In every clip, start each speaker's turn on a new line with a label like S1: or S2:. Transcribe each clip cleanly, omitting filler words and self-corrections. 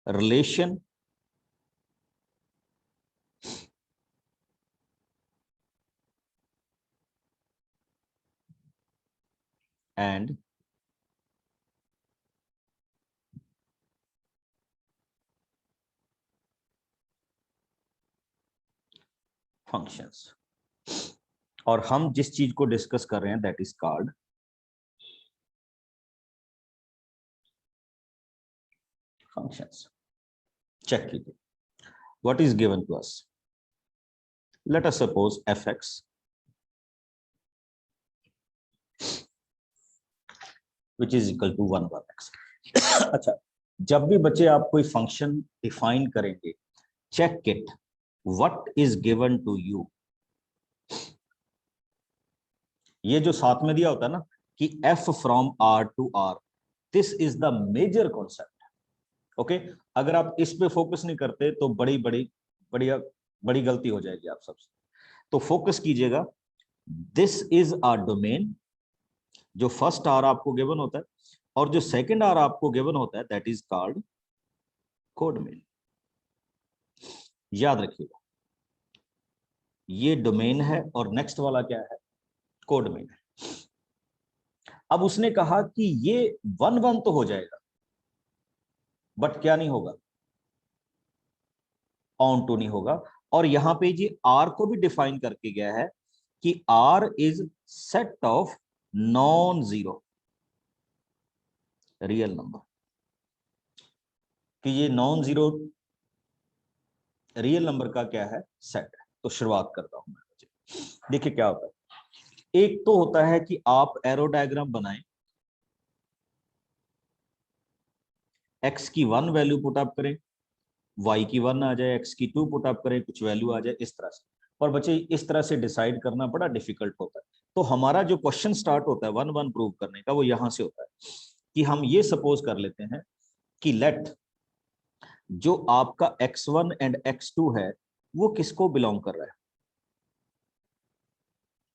S1: relation and functions। और हम जिस चीज को डिस्कस कर रहे हैं that is called functions। Check कीजिए, what is given to us? Let us suppose fx which is equal to 1/x। अच्छा, जब भी बच्चे आप कोई फंक्शन डिफाइन करेंगे, check it what is given to you. ये जो साथ में दिया होता है ना कि f from r to r, this is the major concept. Okay, अगर आप इस पे फोकस नहीं करते तो बड़ी गलती हो जाएगी आप सबसे। तो फोकस कीजिएगा, दिस इज अ डोमेन। जो फर्स्ट आर आपको गिवन होता है और जो सेकंड आर आपको गिवन होता है दैट इज कॉल्ड कोडोमेन। याद रखिएगा, ये डोमेन है और नेक्स्ट वाला क्या है? कोडोमेन है। अब उसने कहा कि ये 1-1 तो हो जाएगा, बट क्या नहीं होगा? ऑन टू नहीं होगा। और यहां पे जी आर को भी डिफाइन करके गया है कि R is set of non zero real number, कि ये नॉन जीरो रियल नंबर का क्या है? सेट है। तो शुरुआत करता हूं मैं। देखिए क्या होता है, एक तो होता है कि आप एरो डायग्राम बनाएं, एक्स की 1 वैल्यू पुट अप करें, वाई की 1 आ जाए, एक्स की 2 पुट अप करें, कुछ वैल्यू आ जाए इस तरह से। और बच्चे इस तरह से डिसाइड करना बड़ा डिफिकल्ट होता है। तो हमारा जो क्वेश्चन स्टार्ट होता है 1-1 प्रूव करने का, वो यहां से होता है कि हम ये सपोज कर लेते हैं कि लेट जो आपका x1 एंड x2 है वो किसको बिलोंग कर रहा है?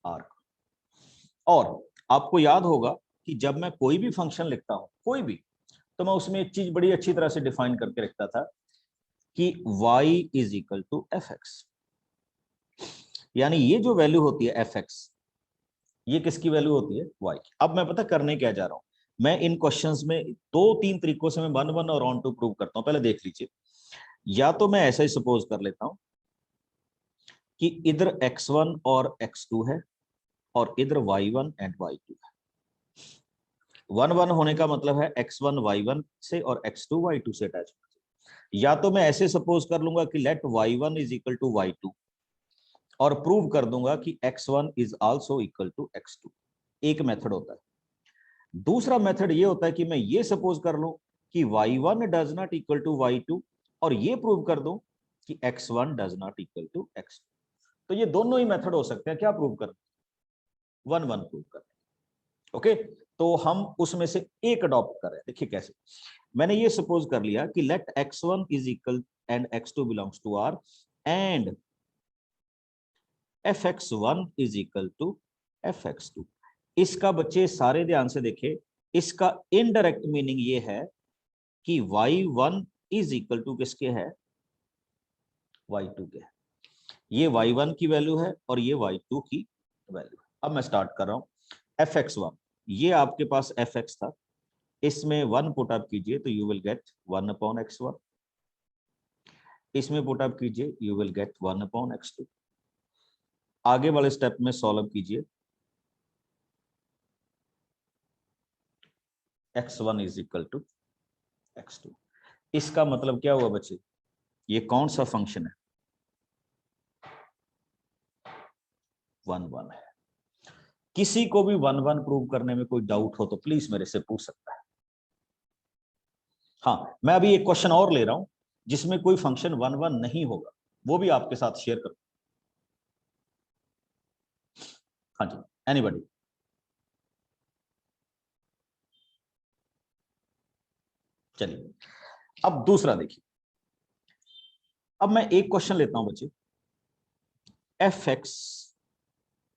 S1: आर। और आपको याद होगा कि जब मैं कोई भी फंक्शन लिखता हूं, कोई भी, तो मैं उसमें एक चीज बड़ी अच्छी तरह से डिफाइन करके रखता था कि y is equal to f x. यानी ये जो वैल्यू होती है एफ एक्स, ये किसकी वैल्यू होती है? y की। अब मैं पता करने क्या जा रहा हूं, मैं इन क्वेश्चंस में 2-3 तरीकों से मैं 1-1 और ऑन टू प्रूव करता हूं। पहले देख लीजिए, या तो मैं ऐसा ही सपोज कर लेता हूं कि इधर x1 और x2 है और इधर y1 एंड y2 है। 1-1 होने का मतलब है x1 y1 से और x2 y2 से अटैच। या तो मैं ऐसे सपोज कर लूंगा कि late y1 is equal to y2 और प्रूव कर दूंगा कि x1 is also equal to x2। एक मेथड होता है। दूसरा मेथड ये होता है कि मैं ये सपोज कर लूं कि y1 does not equal to y2 और ये प्रूव कर दूं कि x1 does not equal to x2। तो ये दोनों ही मेथड हो सकते हैं क्या प्रूव कर? 1-1 प्रूव कर। ओके, तो हम उसमें से एक अडॉप्ट करें। देखिए कैसे, मैंने ये सपोज कर लिया कि let x1 is equal and x2 belongs to r एंड fx1 is equal to fx2। इसका बच्चे सारे ध्यान से देखे, इसका इनडायरेक्ट मीनिंग ये है कि y1 इज इक्वल टू किसके है? y2 के है। ये y1 की वैल्यू है और ये y2 की वैल्यू है। अब मैं स्टार्ट कर रहा हूं। fx1, ये आपके पास fx था, इसमें 1 पुट अप कीजिए तो यू विल गेट 1/x1। इसमें पुट अप कीजिए यू विल गेट 1/x2। आगे वाले स्टेप में सॉल्व कीजिए, x1 is equal to x2। इसका मतलब क्या हुआ बच्चे? ये कौन सा फंक्शन है? 1-1 है। किसी को भी 1-1 प्रूव करने में कोई डाउट हो तो प्लीज मेरे से पूछ सकता है। हाँ, मैं अभी एक क्वेश्चन और ले रहा हूं जिसमें कोई फंक्शन 1-1 नहीं होगा, वो भी आपके साथ शेयर करूं। हाँ जी, एनीबॉडी? चलिए, अब दूसरा देखिए। अब मैं एक क्वेश्चन लेता हूं बच्चे, f x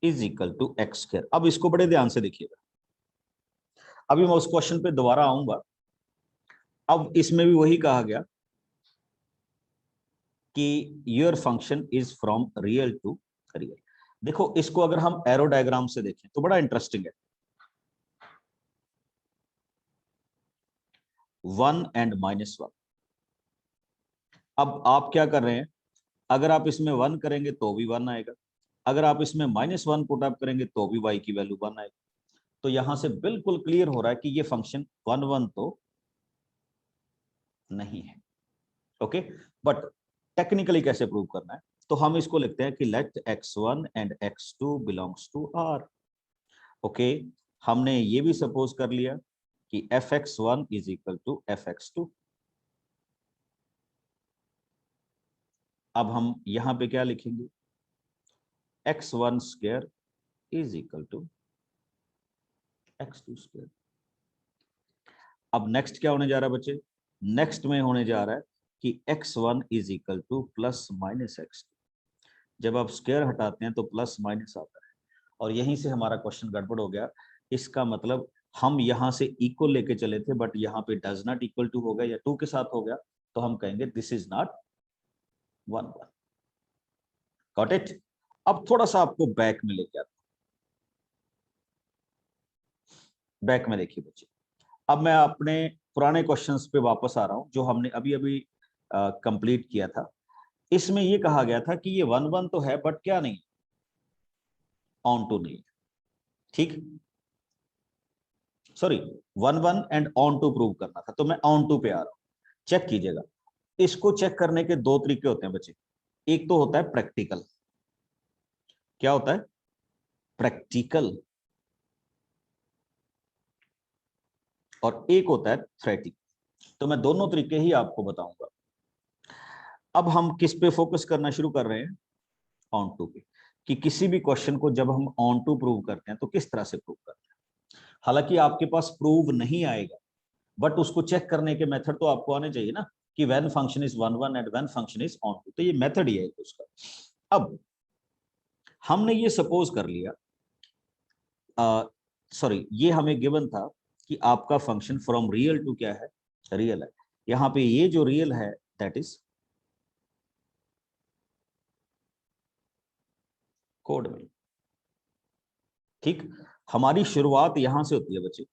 S1: is equal to x square. अब इसको बड़े ध्यान से देखिएगा, अभी मैं उस क्वेश्चन पे दोबारा आऊंगा। अब इसमें भी वही कहा गया कि your function is from real to real. देखो इसको अगर हम एरो डायग्राम से देखें तो बड़ा इंटरेस्टिंग है। 1 एंड -1। अब आप क्या कर रहे हैं, अगर आप इसमें 1 करेंगे तो भी 1 आएगा, अगर आप इसमें -1 पुट अप करेंगे तो भी y की वैल्यू 1 आएगी। तो यहां से बिल्कुल क्लियर हो रहा है कि ये फंक्शन 1 1 तो नहीं है। ओके, बट टेक्निकली कैसे प्रूव करना है, तो हम इसको लिखते हैं कि let x1 and x2 belongs to R। Okay, हमने ये भी सपोज कर लिया कि fx1 is equal to fx2। अब हम यहां पे क्या लिखेंगे, x1 square is equal to x2 square. अब नेक्स्ट क्या होने जा रहा है बच्चे, नेक्स्ट में होने जा रहा है कि x1 is equal to plus minus x2। जब आप स्क्वायर हटाते हैं तो प्लस माइनस आता है, और यहीं से हमारा क्वेश्चन गड़बड़ हो गया। इसका मतलब हम यहां से इक्वल लेके चले थे, बट यहाँ पे डज नॉट इक्वल टू हो गया या 2 के साथ हो गया, तो हम कहेंगे this is not 1 1। Got it. अब थोड़ा सा आपको बैक में लेके आता हूं। बैक में देखिए बच्चे, अब मैं अपने पुराने क्वेश्चंस पे वापस आ रहा हूं जो हमने अभी अभी कंप्लीट किया था। इसमें ये कहा गया था कि ये 1 1 तो है बट क्या नहीं, ऑन टू नहीं। ठीक, sorry, 1 1 and onto prove करना था, तो मैं ऑन टू पे आ रहा हूं। चेक कीजिएगा, इसको चेक करने के दो तरीके होते हैं बच्चे। एक तो होता है प्रैक्टिकल। क्या होता है, प्रैक्टिकल। और एक होता है थ्योरेटिक। तो मैं दोनों तरीके ही आपको बताऊंगा। अब हम किस पे फोकस करना शुरू कर रहे हैं, ऑन टू पे, कि किसी भी क्वेश्चन को जब हम ऑन टू प्रूव करते हैं तो किस तरह से प्रूव करते हैं। हालांकि आपके पास प्रूव नहीं आएगा, बट उसको चेक करने के मेथड तो आपको आने चाहिए ना, कि when function is 1 1 and when function is onto. तो ये मेथड ही है उसका। अब हमने ये सपोज कर लिया, सॉरी, ये हमें गिवन था कि आपका फंक्शन फ्रॉम रियल टू क्या है, रियल है। यहां पे ये जो रियल है दैट इज कोड में। ठीक, हमारी शुरुआत यहां से होती है बच्चे।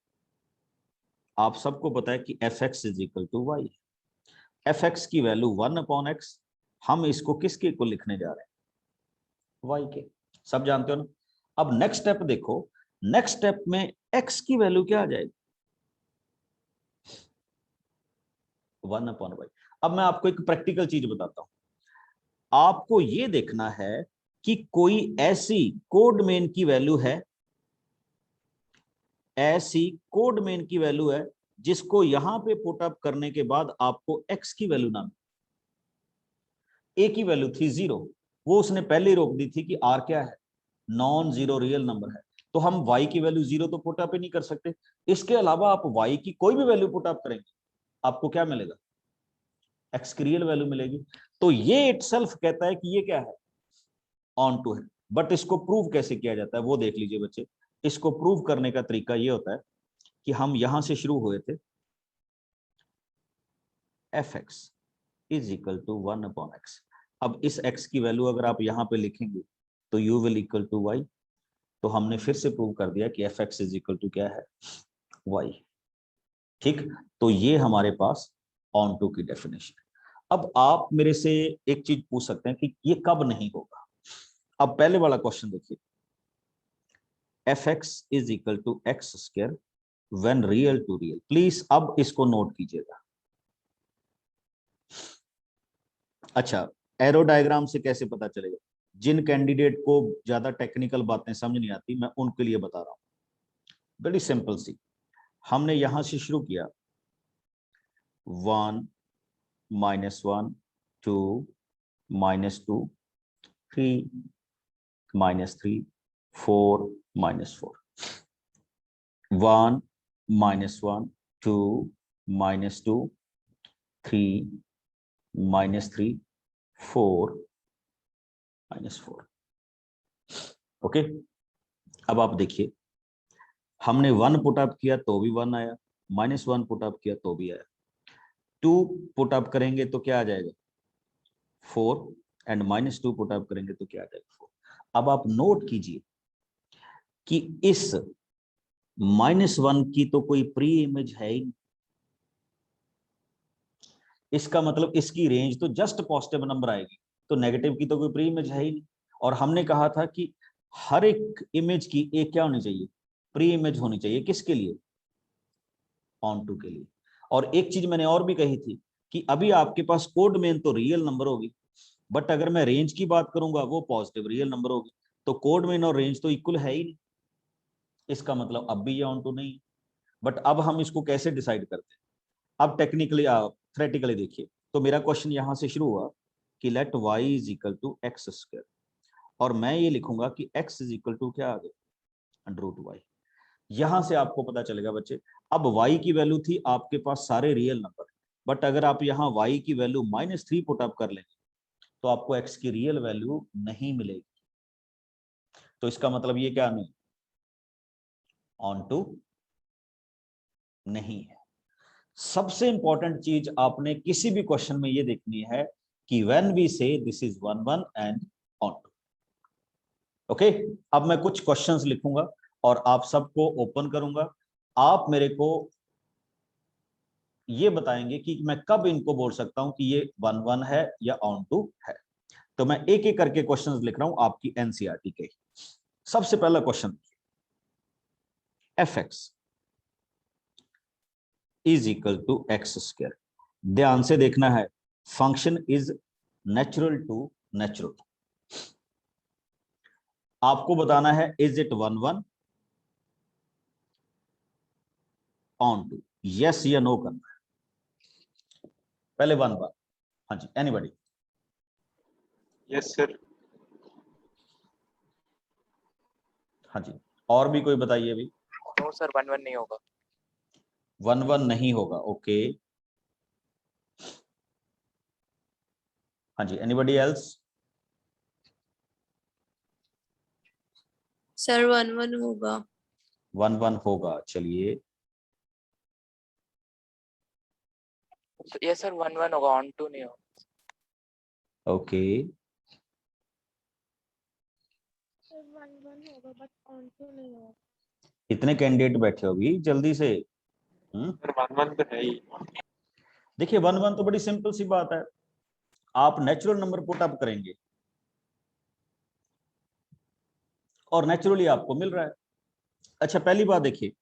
S1: आप सबको पता है कि f x is equal to y. F x की वैल्यू 1/x, हम इसको किसके को लिखने जा रहे हैं, वाई के। सब जानते हो ना। अब नेक्स्ट स्टेप देखो, नेक्स्ट स्टेप में x की वैल्यू क्या आ जाएगी, 1/y। अब मैं आपको एक प्रैक्टिकल चीज बताता हूं। आपको ये देखना है कि कोई ऐसी कोड मेन की वैल्यू है, ऐसी कोड मेन की वैल्यू है जिसको यहां पे पुट अप करने के बाद आपको x की वैल्यू ना मिले। a की वैल्यू थी 0, वो उसने पहले ही रोक दी थी कि r क्या है, नॉन जीरो रियल नंबर है। तो हम y की वैल्यू 0 तो पुट अप ही नहीं कर सकते। इसके अलावा आप y की कोई भी वैल्यू पुट अप करेंगे, आपको क्या मिलेगा, x की रियल वैल्यू मिलेगी। तो ये इटसेल्फ कहता है कि ये क्या है, ऑन टू है। बट इसको प्रूव कैसे किया जाता है वो देख लीजिए बच्चे। इसको प्रूव करने का तरीका ये होता है कि हम यहां से शुरू हुए थे, f x is equal to 1/x। अब इस x की वैल्यू अगर आप यहां पे लिखेंगे तो u will equal to y। तो हमने फिर से प्रूव कर दिया कि f x is equal to क्या है, y। ठीक, तो ये हमारे पास ऑन टू की डेफिनेशन है। अब आप मेरे से एक चीज पूछ सकते हैं कि ये कब नहीं होगा। अब पहले वाला क्वेश्चन देखिए, f x is equal to x square when real to real. Please अब इसको नोट कीजिएगा। अच्छा, एरो डायग्राम से कैसे पता चलेगा, जिन कैंडिडेट को ज्यादा टेक्निकल बातें समझ नहीं आती मैं उनके लिए बता रहा हूं। बड़ी सिंपल सी, हमने यहां से शुरू किया 1 -1 2 -2 3 -3 4 -4 1 -1 2 -2 3 -3 4 -4। ओके, अब आप देखिए, हमने 1 पुटअप किया तो भी 1 आया, -1 पुटअप किया तो भी आया। 2 पुटअप करेंगे तो क्या आ जाएगा, 4 एंड -2 पुट अप करेंगे तो क्या आ जाएगा 4। अब आप नोट कीजिए कि इस -1 की तो कोई प्री इमेज है ही नहीं, इसका मतलब इसकी रेंज तो जस्ट पॉजिटिव नंबर आएगी, तो नेगेटिव की तो कोई प्री इमेज है ही नहीं। और हमने कहा था कि हर एक इमेज की एक क्या होनी चाहिए, प्री इमेज होनी चाहिए, किसके लिए, ऑन टू के लिए। और एक चीज मैंने और भी कही थी कि अभी आपके पास कोड में तो रियल नंबर होगी, बट अगर मैं रेंज की बात करूंगा वो पॉजिटिव रियल नंबर होगी, तो कोड में और रेंज तो इक्वल है ही नहीं, इसका मतलब अब भी ये ऑन टू नहीं। बट अब हम इसको कैसे डिसाइड करते हैं, अब टेक्निकली थ्योरेटिकली देखिए। तो मेरा क्वेश्चन यहां से शुरू हुआ कि let y is equal to x square, और मैं ये लिखूंगा कि x इज इक्वल टू क्या आ गया, √y। यहां से आपको पता चलेगा बच्चे, अब y की वैल्यू थी आपके पास सारे रियल नंबर, बट अगर आप यहाँ y की वैल्यू -3 पुट अप कर लेंगे तो आपको x की रियल वैल्यू नहीं मिलेगी, तो इसका मतलब ये क्या नहीं, ऑन टू नहीं है। सबसे इंपॉर्टेंट चीज आपने किसी भी क्वेश्चन में ये देखनी है कि when we say this is 1 1 and onto. Okay, अब मैं कुछ क्वेश्चंस लिखूंगा और आप सबको ओपन करूंगा, आप मेरे को ये बताएंगे कि मैं कब इनको बोल सकता हूं कि ये 1 1 है या ऑन टू है। तो मैं एक एक करके क्वेश्चंस लिख रहा हूं आपकी एनसीईआरटी के। सबसे पहला question, f x is equal to x square. ध्यान से देखना है, function is natural to natural. आपको बताना है is it 1 1 onto, yes या नो करना है। पहले 1 1, हाँ जी, एनीबॉडी।
S2: Yes sir.
S1: हाँ जी, और भी कोई बताइए अभी।
S3: नो सर, 1 1 नहीं होगा।
S1: 1 1 नहीं होगा, ओके। हाँ जी, एनीबॉडी एल्स।
S4: सर 1 1 होगा।
S1: 1 1 होगा, चलिए।
S3: यस सर, 1 1 होगा, ऑन टू नहीं होगा।
S1: ओके,
S4: 1 1 होगा बट ऑन टू नहीं होगा।
S1: इतने कैंडिडेट बैठे हो भी जल्दी से।
S2: सर 1 1 तो है ही।
S1: देखिए 1 1 तो बड़ी सिंपल सी बात है, आप नेचुरल नंबर पुट अप करेंगे और नेचुरली आपको मिल रहा है। अच्छा, पहली बात देखिए,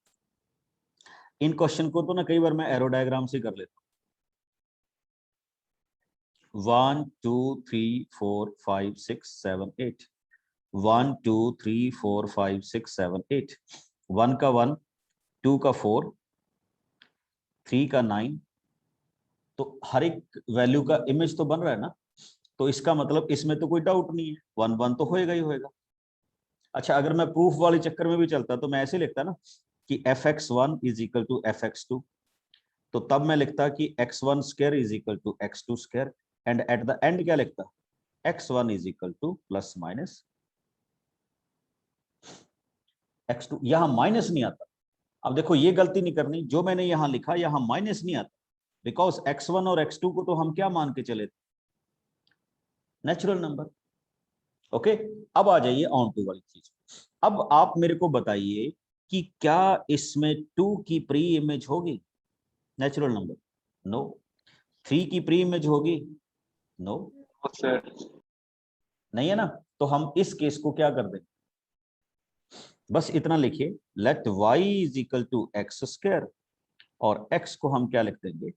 S1: इन क्वेश्चन को तो ना कई बार मैं एरो डायग्राम से कर लेता हूं। 1 2 3 4 5 6 7 8, 1 2 3 4 5 6 7 8, 1 का 1, 2 का 4, 3 का 9, तो हर एक वैल्यू का इमेज तो बन रहा है ना, तो इसका मतलब इसमें तो कोई डाउट नहीं है, 1 1 तो होएगा ही होएगा। अच्छा, अगर मैं प्रूफ वाले चक्कर में भी चलता तो मैं ऐसे लिखता ना कि fx1 is equal to fx2, तो तब मैं लिखता कि x1 square is equal to x2 square, and at the end क्या लिखता, x1 is equal to plus minus x2। यहां माइनस नहीं आता। अब देखो ये गलती नहीं करनी, जो मैंने यहां लिखा यहां माइनस नहीं आता, बिकॉज x1 और x2 को तो हम क्या मान के चले थे, नेचुरल नंबर। ओके, अब आ जाइए ऑन टू वाली चीज। अब आप मेरे को बताइए कि क्या इसमें 2 की प्री इमेज होगी, नेचुरल नंबर, नो। 3 की प्री इमेज होगी, नो,
S2: सर
S1: नहीं है ना। तो हम इस केस को क्या कर देंगे, बस इतना लिखिए, let y is equal to x square, और x को हम क्या लिख देंगे,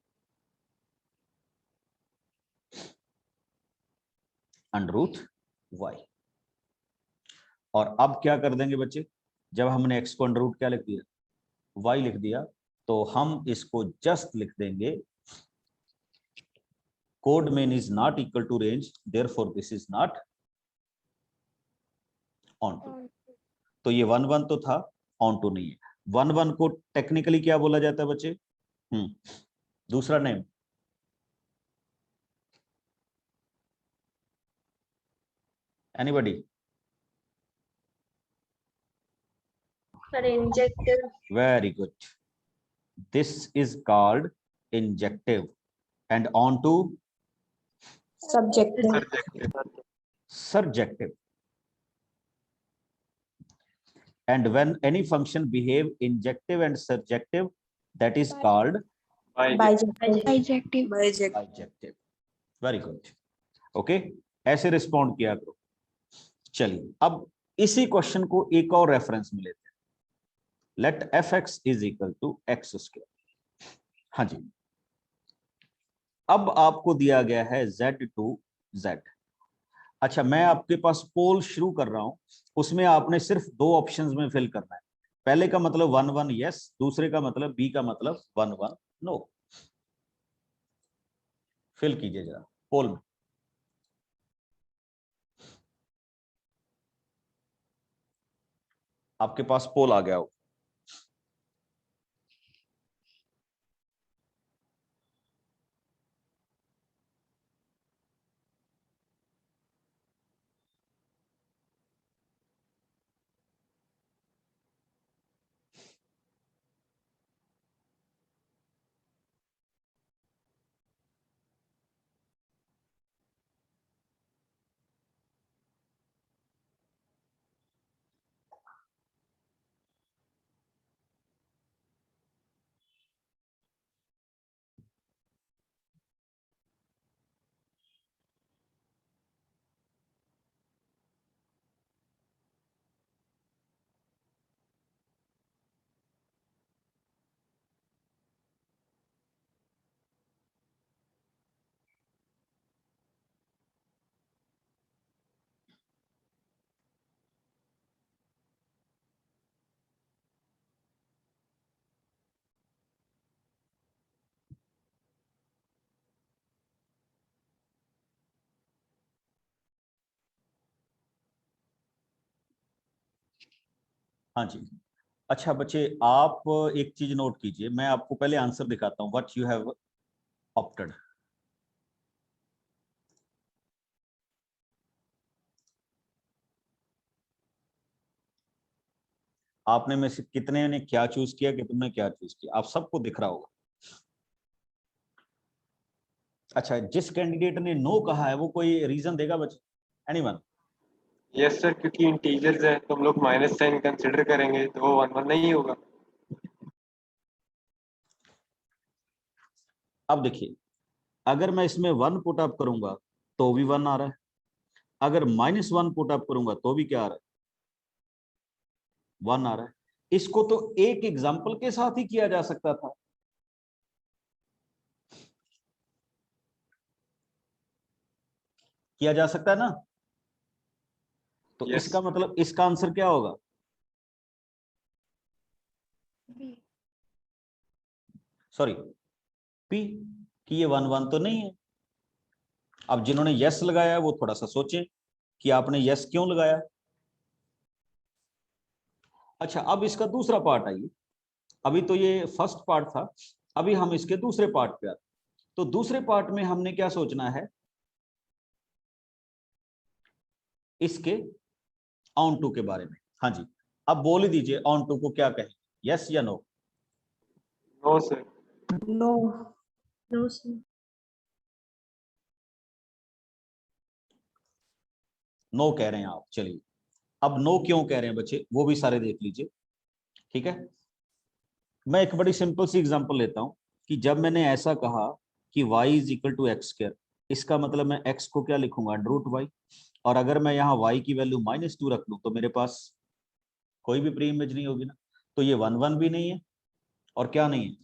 S1: √y। और अब क्या कर देंगे बच्चे, जब हमने x को √ क्या लिख दिया, y लिख दिया, तो हम इसको जस्ट लिख देंगे codomain is not equal to range, therefore this is not onto. तो ये 1 1 तो था, ऑन टू नहीं है। 1 1 को टेक्निकली क्या बोला जाता है बच्चे, दूसरा name, anybody.
S4: Sir injective.
S1: Very good, this is called injective, and onto
S5: Subjective.
S2: Subjective.
S1: Surjective. And when any function behave injective and surjective, that is called
S5: Bijective.
S4: Bijective.
S1: bijective. Very good. Okay, ऐसे respond किया करो। चलिए अब इसी question को एक और reference में लेते हैं। Let f x is equal to x square. हाँ जी, अब आपको दिया गया है z टू z। अच्छा, मैं आपके पास पोल शुरू कर रहा हूं, उसमें आपने सिर्फ दो ऑप्शंस में फिल करना है। पहले का मतलब 1 1 यस, दूसरे का मतलब बी का मतलब 1 1 नो। फिल कीजिए जरा पोल में। आपके पास पोल आ गया हो। हाँ जी, अच्छा बच्चे, आप एक चीज नोट कीजिए, मैं आपको पहले आंसर दिखाता हूं व्हाट यू हैव ऑप्टेड। आपने में से कितने ने क्या चूज किया, कि तुमने क्या चूज किया, आप सबको दिख रहा होगा। अच्छा, जिस कैंडिडेट ने नो कहा है वो कोई रीजन देगा बच्चे? एनीवन?
S2: यस सर, क्योंकि इंटीजर्स है तो हम लोग माइनस साइन कंसिडर करेंगे तो वो 1 1 नहीं होगा।
S1: अब देखिए, अगर मैं इसमें 1 पुट अप करूंगा तो भी 1 आ रहा है, अगर -1 पुट अप करूंगा तो भी क्या आ रहा है? 1 आ रहा है। इसको तो एक एग्जाम्पल के साथ ही किया जा सकता था। किया जा सकता है ना? तो
S2: Yes.
S1: इसका मतलब इसका आंसर क्या होगा?
S4: B.
S1: सॉरी, पी, कि ये 1 1 तो नहीं है। अब जिन्होंने यस लगाया है वो थोड़ा सा सोचें कि आपने यस क्यों लगाया। अच्छा, अब इसका दूसरा पार्ट आइए। अभी तो ये फर्स्ट पार्ट था, अभी हम इसके दूसरे पार्ट पे आते। तो दूसरे पार्ट में हमने क्या सोचना है? इसके ऑन टू के बारे में। हाँ जी, अब बोल ही दीजिए ऑन टू को क्या कहें, यस या no?
S2: No sir.
S5: No. No, sir.
S1: No कह रहे हैं आप, चलिए। अब नो क्यों कह रहे हैं बच्चे, वो भी सारे देख लीजिए, ठीक है। मैं एक बड़ी सिंपल सी एग्जांपल लेता हूं कि जब मैंने ऐसा कहा कि y is equal to x square, इसका मतलब मैं x को क्या लिखूंगा, √y। और अगर मैं यहाँ y की वैल्यू -2 रख लूं तो मेरे पास कोई भी प्री इमेज नहीं होगी ना। तो ये 1 1 भी नहीं है, और क्या नहीं है,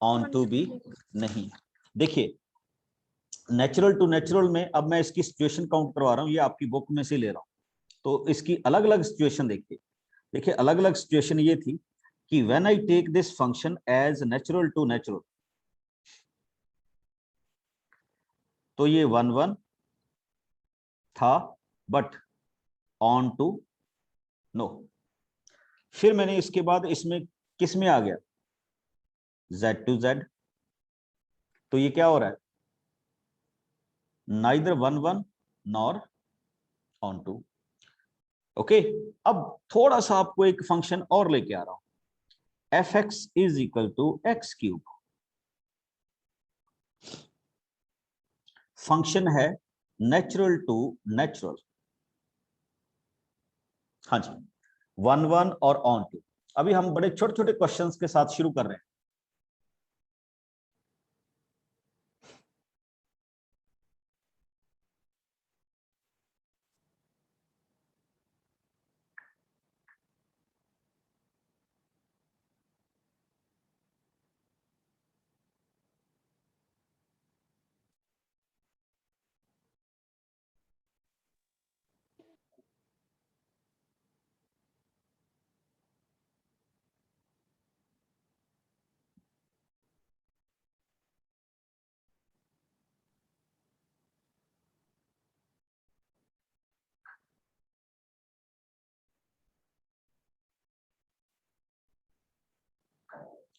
S1: ऑन टू भी नहीं है। देखिए, नेचुरल टू नेचुरल में अब मैं इसकी सिचुएशन काउंट करवा रहा हूँ, ये आपकी बुक में से ले रहा हूँ। तो इसकी अलग अलग सिचुएशन देखिए। देखिए, अलग अलग सिचुएशन ये थी कि when I take this function as natural to natural, तो ये 1 1 था, बट ऑन टू नो। फिर मैंने इसके बाद इसमें किस में आ गया, z टू z, तो ये क्या हो रहा है, neither 1 1 nor onto. Okay, अब थोड़ा सा आपको एक फंक्शन और लेके आ रहा हूं, f x is equal to x cube. Function है नेचुरल टू नेचुरल। हाँ जी, 1 1 और ऑन टू। अभी हम बड़े छोटे छोटे क्वेश्चंस के साथ शुरू कर रहे हैं।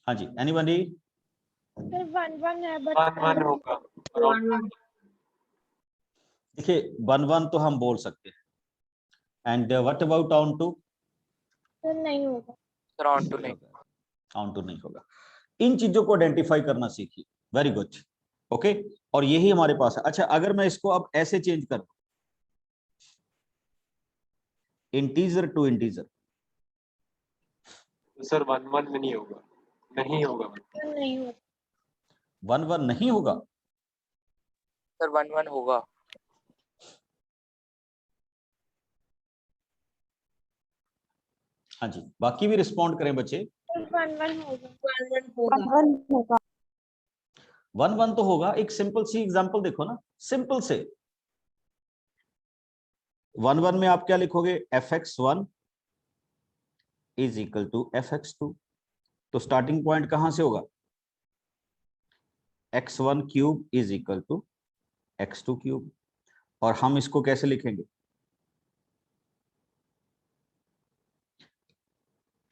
S1: हाँ जी, एनीबॉडी?
S4: सर 1 1 है बट
S2: 1 1 होगा और on
S1: देखिए 1 1 तो हम बोल सकते हैं। And what about onto?
S4: Sir नहीं होगा।
S3: सर ऑन टू नहीं।
S1: ऑन टू नहीं होगा। इन चीजों को आइडेंटिफाई करना सीखिए। Very good. ओके, और यही हमारे पास है। अच्छा, अगर मैं इसको अब ऐसे चेंज कर दूं, इंटीजर टू इंटीजर,
S2: तो सर 1 1 में नहीं होगा, नहीं होगा।
S4: सर नहीं होगा।
S1: 1 1 नहीं होगा।
S3: सर 1 1 होगा।
S1: हाँ जी, बाकी भी रिस्पॉन्ड करें बच्चे।
S4: सर 1 1 होगा।
S5: 1 होगा।
S1: 1 1 तो होगा। एक सिंपल सी एग्जांपल देखो ना, सिंपल से 1 1 में आप क्या लिखोगे? fx1 is equal to fx2। तो स्टार्टिंग पॉइंट कहां से होगा? x1 cube is equal to x2 cube. और हम इसको कैसे लिखेंगे?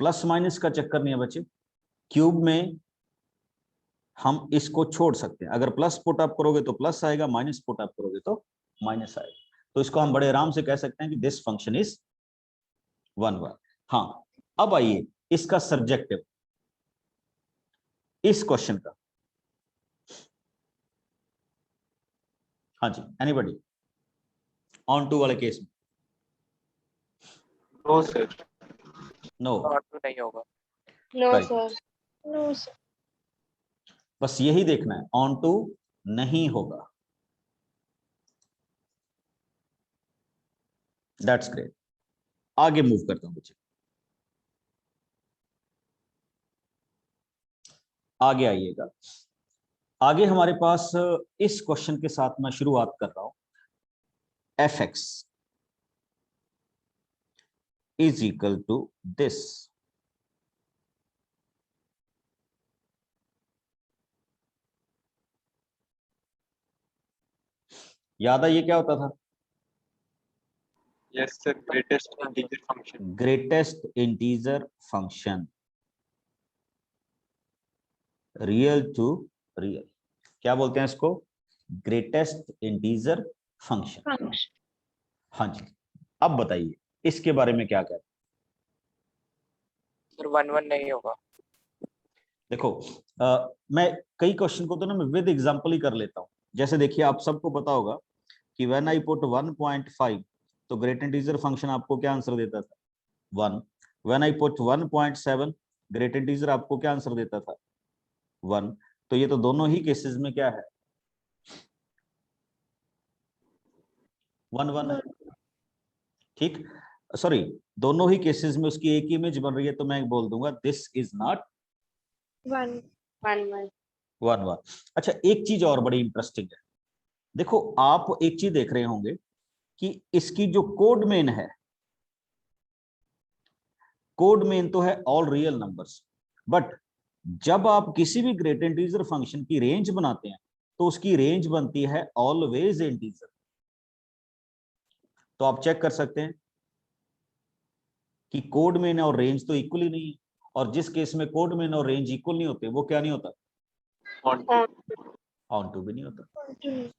S1: प्लस माइनस का चक्कर नहीं है बच्चे। क्यूब में हम इसको छोड़ सकते हैं। अगर प्लस पुट अप करोगे तो प्लस आएगा, माइनस पुट अप करोगे तो माइनस आएगा। तो इसको हम बड़े आराम से कह सकते हैं कि दिस फंक्शन इज 1 1। हाँ, अब आइए इसका सब्जेक्टिव, इस क्वेश्चन का। हाँ जी, एनीबॉडी? ऑन टू वाले केस में
S2: no sir.
S1: No.
S3: Onto नहीं होगा।
S4: No
S1: Right.
S4: Sir. No sir.
S1: बस यही देखना है, ऑन टू नहीं होगा। That's great. आगे मूव करता हूं बच्चे, आगे आइएगा। आगे हमारे पास इस क्वेश्चन के साथ मैं शुरुआत कर रहा हूं। fx is equal to this. याद है ये क्या होता था?
S2: Yes sir, greatest integer function.
S1: Greatest integer function, real to real. क्या बोलते हैं इसको? Greatest integer function. हाँ जी, अब बताइए इसके बारे में क्या कहते हैं?
S3: सर 1 1 नहीं होगा।
S1: देखो, मैं कई क्वेश्चन को तो ना मैं विद एग्जांपल ही कर लेता हूं। जैसे देखिए, आप सबको पता होगा कि व्हेन आई पुट 1.5 तो ग्रेट इंटीजर फंक्शन आपको क्या आंसर देता था? 1। When I put 1.7 great integer आपको क्या आंसर देता था? 1। तो ये तो दोनों ही केसेस में क्या है? 1 1 है। ठीक, सॉरी, दोनों ही केसेस में उसकी एक ही इमेज बन रही है, तो मैं बोल दूंगा दिस इज नॉट
S4: 1 1
S1: 1 1। अच्छा, एक चीज और बड़ी इंटरेस्टिंग है। देखो, आप एक चीज देख रहे होंगे कि इसकी जो कोड मेन है, कोड मेन तो है ऑल रियल नंबर्स, बट जब आप किसी भी ग्रेट इंटीजर फंक्शन की रेंज बनाते हैं तो उसकी रेंज बनती है ऑलवेज इंटीजर। तो आप चेक कर सकते हैं कि कोड मेन और रेंज तो इक्वल ही नहीं है, और जिस केस में कोड मेन और रेंज इक्वल नहीं होते वो क्या नहीं होता? ऑन टू भी नहीं होता।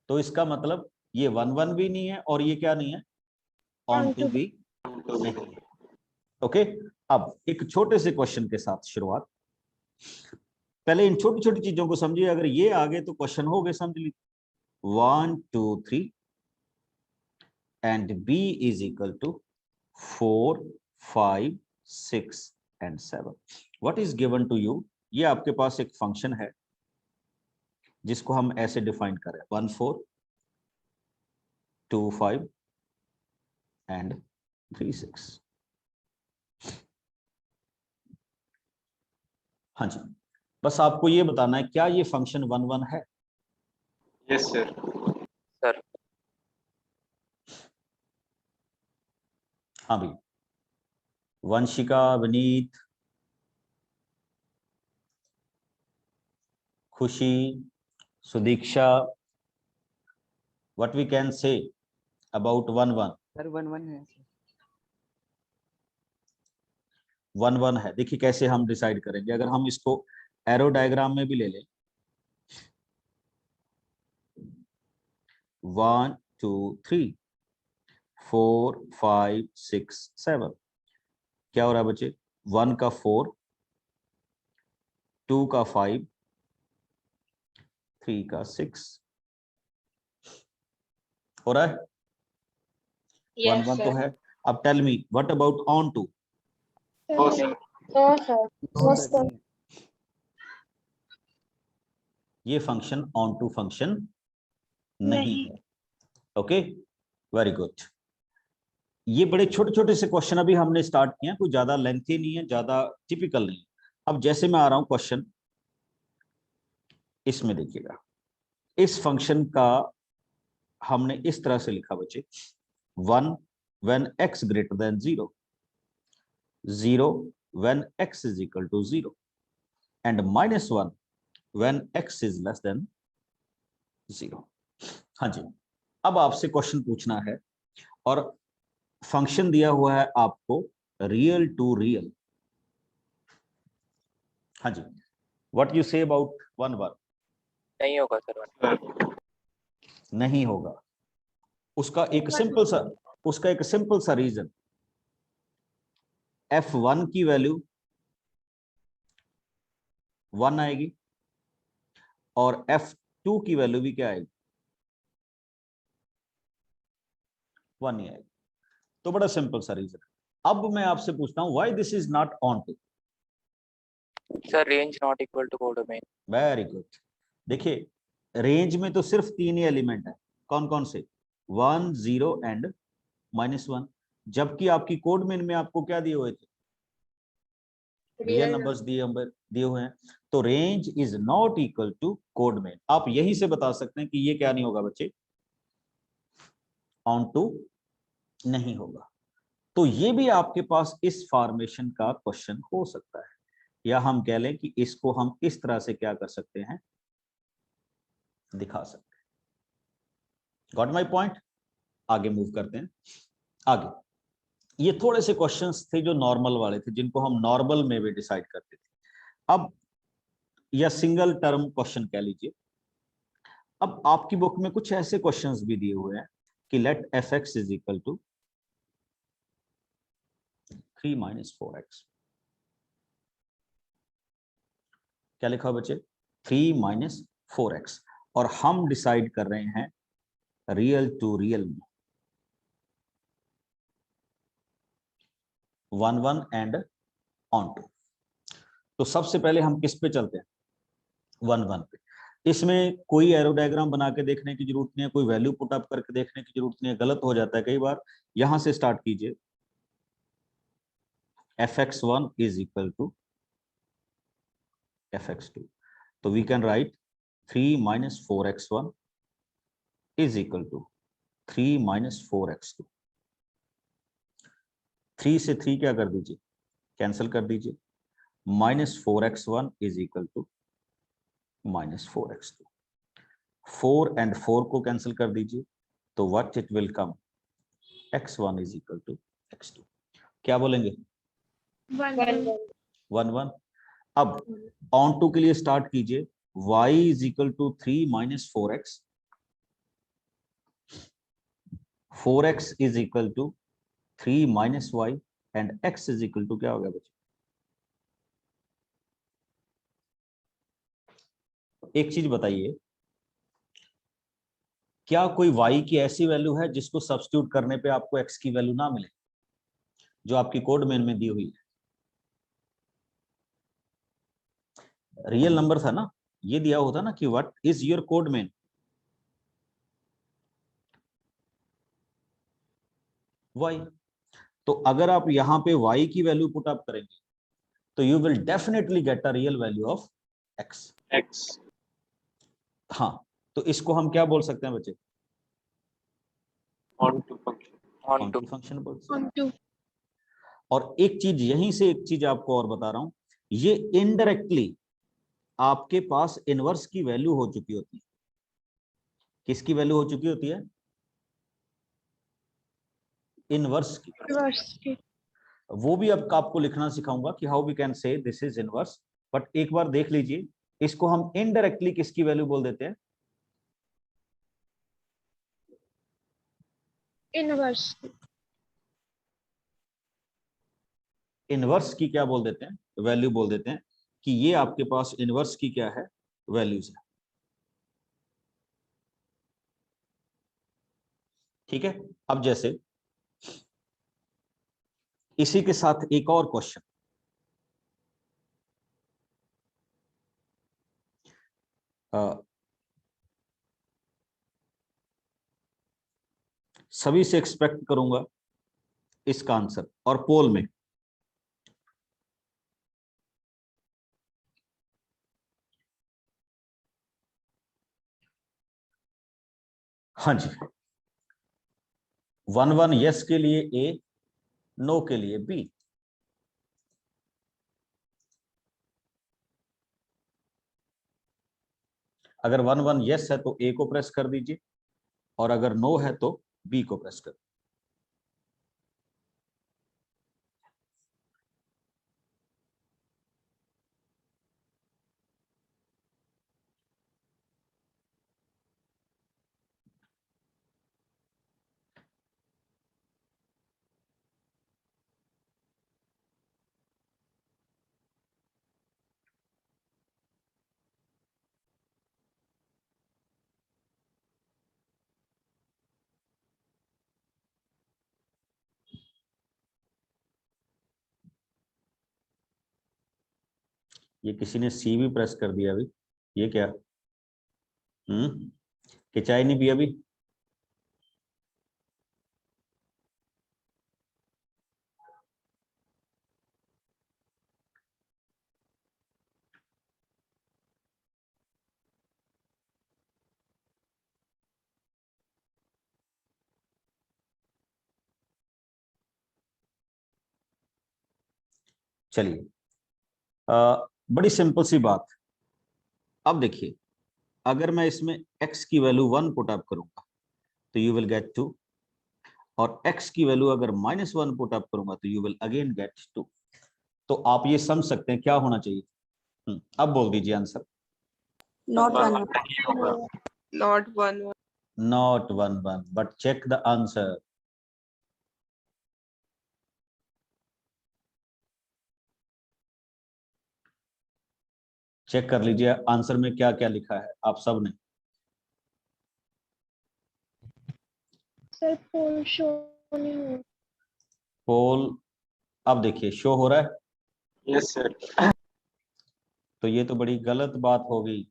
S1: तो इसका मतलब ये 1 1 भी नहीं है और ये क्या नहीं है? ऑन टू भी नहीं है। ओके, अब एक छोटे से क्वेश्चन के साथ शुरुआत। पहले इन छोटी छोटी चीजों को समझिए, अगर ये आ गए तो क्वेश्चन हो गए, समझ लीजिए। 1 2 3 and b is equal to 4 5 6 and 7. What is given to you? ये आपके पास एक फंक्शन है जिसको हम ऐसे डिफाइन करें 1 4 2 5 and 3 6. हाँ जी, बस आपको ये बताना है क्या ये फंक्शन 1 1 है?
S2: Yes sir.
S3: सर
S1: हाँ भाई, वंशिका, विनीत, खुशी, Sudiksha, what we can say about 1 1?
S6: Sir 1 1 है सर।
S1: 1 1 है। देखिए कैसे हम डिसाइड करेंगे, अगर हम इसको एरो डायग्राम में भी ले लें 1 2 3 4 5 6 7, क्या हो रहा है बच्चे? 1 का 4, 2 का 5, 3 का 6 हो रहा है। 1 1 तो है। अब tell me what about onto?
S2: No sir.
S4: No, sir.
S6: No sir नहीं है।
S1: ये फंक्शन ऑन टू फंक्शन नहीं
S4: नहीं।
S1: है। Okay, very good. ये बड़े छोटे छोटे से क्वेश्चन अभी हमने स्टार्ट किए हैं, कोई ज्यादा लेंथी नहीं है, ज्यादा टिपिकल नहीं है। अब जैसे मैं आ रहा हूं क्वेश्चन, इसमें देखिएगा, इस फंक्शन का हमने इस तरह से लिखा बच्चे 1 when x greater than 0, 0 when x is equal to 0 and -1 when x is less than 0. हाँ जी, अब आपसे क्वेश्चन पूछना है और फंक्शन दिया हुआ है आपको रियल टू रियल। हाँ जी, व्हाट यू से अबाउट 1 1?
S3: नहीं होगा सर 1
S1: नहीं होगा। उसका एक सिंपल सा रीजन, f1 की वैल्यू 1 आएगी और f2 की वैल्यू भी क्या आएगी? 1 ही आएगी। तो बड़ा सिंपल सा रीजन। अब मैं आपसे पूछता हूं why this is not onto?
S3: Sir range not equal to codomain.
S1: Very good. देखिए रेंज में तो सिर्फ 3 ही एलिमेंट है, कौन कौन से? 1 0 एंड -1, जबकि आपकी कोड मेन में आपको क्या दिए हुए थे? रियल नंबर्स दिए हुए हैं। तो range is not equal to codomain. आप यहीं से बता सकते हैं कि ये क्या नहीं होगा बच्चे? ऑन टू नहीं होगा। तो ये भी आपके पास इस फॉर्मेशन का क्वेश्चन हो सकता है, या हम कह लें कि इसको हम इस तरह से क्या कर सकते हैं, दिखा सकते हैं। Got my point? आगे मूव करते हैं। आगे ये थोड़े से क्वेश्चंस थे जो नॉर्मल वाले थे, जिनको हम नॉर्मल में भी डिसाइड करते थे। अब या सिंगल टर्म क्वेश्चन कह लीजिए। अब आपकी बुक में कुछ ऐसे क्वेश्चंस भी दिए हुए हैं कि late f(x) is equal to 3 - 4x। क्या लिखा हुआ बच्चे? 3 - 4x। और हम डिसाइड कर रहे हैं रियल टू रियल में 1 1 एंड ऑन टू। तो सबसे पहले हम किस पे चलते हैं? 1 1 पे। इसमें कोई एरो डायग्राम बना के देखने की जरूरत नहीं है, कोई वैल्यू पुट अप करके देखने की जरूरत नहीं है, गलत हो जाता है कई बार। यहां से स्टार्ट कीजिए, fx1 is equal to fx2. तो we can write 3 - 4x1 is equal to 3 - 4x2. 3 से 3 क्या कर दीजिए? कैंसिल कर दीजिए। -4x1 is equal to -4x2. 4 and 4 को कैंसिल कर दीजिए, तो what it will come? x1 is equal to x2. क्या बोलेंगे?
S4: 1
S1: 1 1। अब ऑन टू के लिए स्टार्ट कीजिए, y is equal to 3 - 4x, 4x is equal to 3 - y and x is equal to क्या हो गया बच्चे? एक चीज बताइए, क्या कोई y की ऐसी वैल्यू है जिसको सब्स्टिट्यूट करने पे आपको x की वैल्यू ना मिले, जो आपकी कोड में दी हुई है? रियल नंबर था ना, ये दिया होता ना कि what is your code main, y। तो अगर आप यहाँ पे y की वैल्यू पुट अप करेंगे तो you will definitely get a real value of x।
S2: x
S1: हाँ, तो इसको हम क्या बोल सकते हैं बच्चे?
S2: onto function।
S3: On to
S1: function बोल सकते हैं।
S4: On to.
S1: और एक चीज यहीं से एक चीज आपको और बता रहा हूं, ये इनडायरेक्टली आपके पास इनवर्स की वैल्यू हो चुकी होती है। किसकी वैल्यू हो चुकी होती है? इनवर्स की।
S4: Reverse.
S1: वो भी अब आपको लिखना सिखाऊंगा कि how we can say this is inverse. But एक बार देख लीजिए, इसको हम इनडायरेक्टली किसकी वैल्यू बोल देते हैं?
S4: Inverse.
S1: इनवर्स की क्या बोल देते हैं? वैल्यू बोल देते हैं कि ये आपके पास इनवर्स की क्या है? वैल्यूज है। ठीक है। अब जैसे इसी के साथ एक और क्वेश्चन, सभी से एक्सपेक्ट करूंगा इसका आंसर, और पोल में हाँ जी, 1 1 यस के लिए ए, नो के लिए बी। अगर 1 1 यस है तो ए को प्रेस कर दीजिए, और अगर नो है तो बी को प्रेस कर। ये किसी ने सी भी प्रेस कर दिया अभी, ये क्या? कि चाय नहीं पी अभी? चलिए, बड़ी सिंपल सी बात। अब देखिए, अगर मैं इसमें x की वैल्यू 1 पुट अप करूंगा तो यू विल गेट 2, और x की वैल्यू अगर -1 पुट अप करूंगा तो यू विल अगेन गेट 2। तो आप ये समझ सकते हैं क्या होना चाहिए। अब बोल दीजिए आंसर।
S5: Not 1 1.
S2: नहीं होगा।
S7: Not 1 1.
S1: Not 1 1, but check the answer. Check कर लीजिए आंसर में क्या क्या लिखा है आप सब ने।
S4: Sir, pole show नहीं हो.
S1: पोल अब देखिए शो हो रहा है,
S2: यस सर।
S1: तो ये तो बड़ी गलत बात हो गई।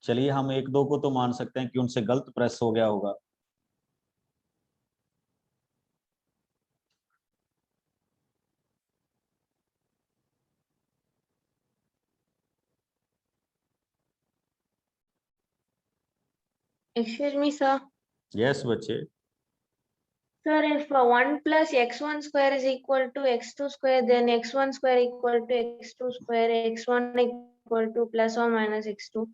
S1: चलिए, हम एक दो को तो मान सकते हैं कि उनसे गलत प्रेस हो गया होगा।
S8: Excuse me, sir.
S1: यस बच्चे,
S8: Sir, if 1 plus x1 square is equal to x2 square, then x1 square equal to x2 square, x1 equal to plus or minus x2.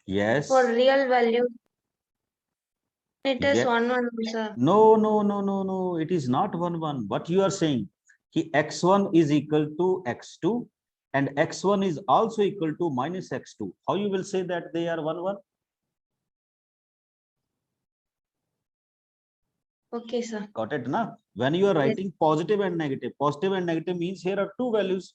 S1: यस।
S8: For real value, it is 1 1, sir.
S1: No no no no no, it is not 1 1। What you are saying कि x1 is equal to x2 and x1 is also equal to minus x2. How you will say that they are 1 1?
S8: Okay, sir.
S1: Got it na? When you are writing positive and negative means here are two values.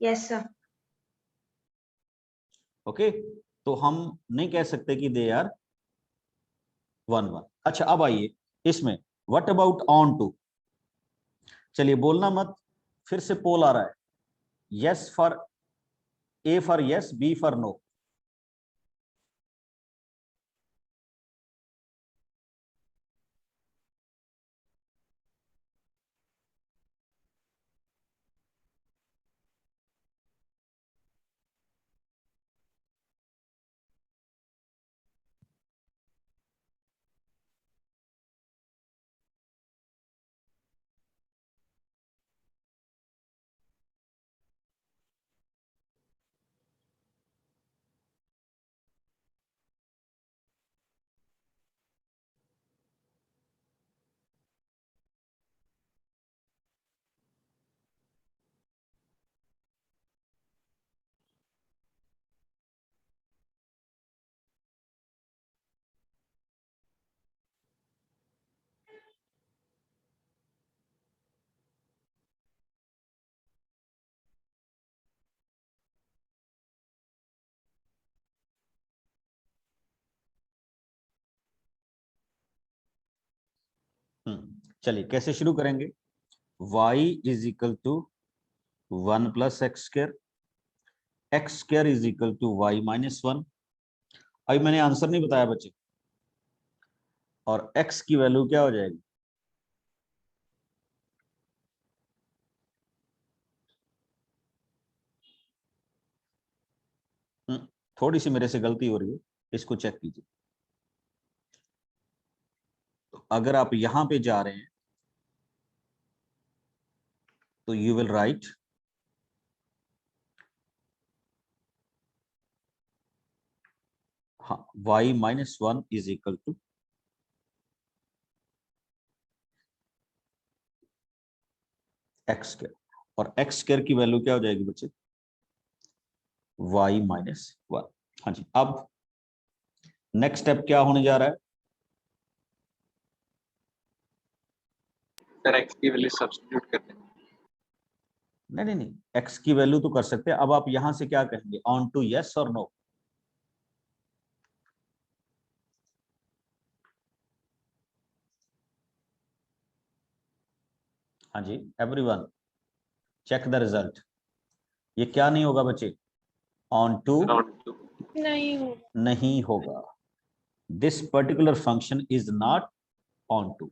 S8: Yes, sir.
S1: Okay, तो हम नहीं कह सकते कि they are 1 1। अच्छा, अब आइए इसमें व्हाट अबाउट ऑन टू। चलिए बोलना मत, फिर से पोल आ रहा है, yes for A for yes, B for no. चलिए कैसे शुरू करेंगे। y is equal to 1 plus x square, x square is equal to y minus 1। अभी मैंने आंसर नहीं बताया बच्चे, और x की वैल्यू क्या हो जाएगी, थोड़ी सी मेरे से गलती हो रही है, इसको चेक कीजिए। अगर आप यहां पे जा रहे हैं तो यू विल राइट हाँ, y minus 1 is equal to x square, और एक्स स्क्र की वैल्यू क्या हो जाएगी बच्चे, y माइनस 1। हाँ जी, अब नेक्स्ट स्टेप क्या होने जा रहा है,
S2: सर एक्स की वैल्यू सब्स्टिट्यूट करते हैं।
S1: नहीं, x की वैल्यू तो कर सकते हैं। अब आप यहां से क्या कहेंगे, ऑन टू यस और नो। हाँ जी, एवरीवन चेक द रिजल्ट। ये क्या नहीं होगा बच्चे, ऑन टू
S4: नहीं हो
S1: नहीं होगा। This particular function is not onto.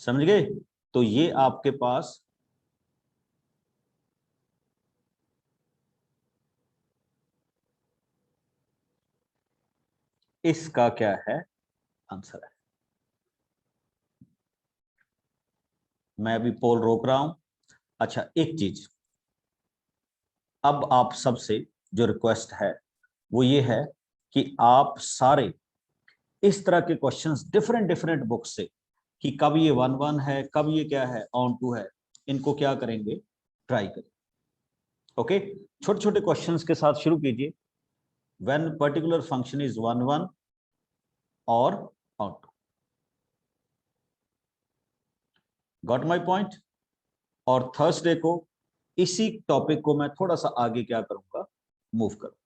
S1: समझ गए। तो ये आपके पास इसका क्या है आंसर है। मैं अभी पोल रोक रहा हूं। अच्छा, एक चीज अब आप सबसे जो रिक्वेस्ट है वो ये है कि आप सारे इस तरह के क्वेश्चंस डिफरेंट डिफरेंट बुक से, कि कब ये 1 1 है, कब ये क्या है ऑन टू है, इनको क्या करेंगे, ट्राई करें। ओके, छोटे छोटे क्वेश्चंस के साथ शुरू कीजिए। व्हेन पर्टिकुलर फंक्शन इज 1 1 और onto. Got my point. और थर्सडे को इसी टॉपिक को मैं थोड़ा सा आगे क्या करूंगा, मूव करूंगा।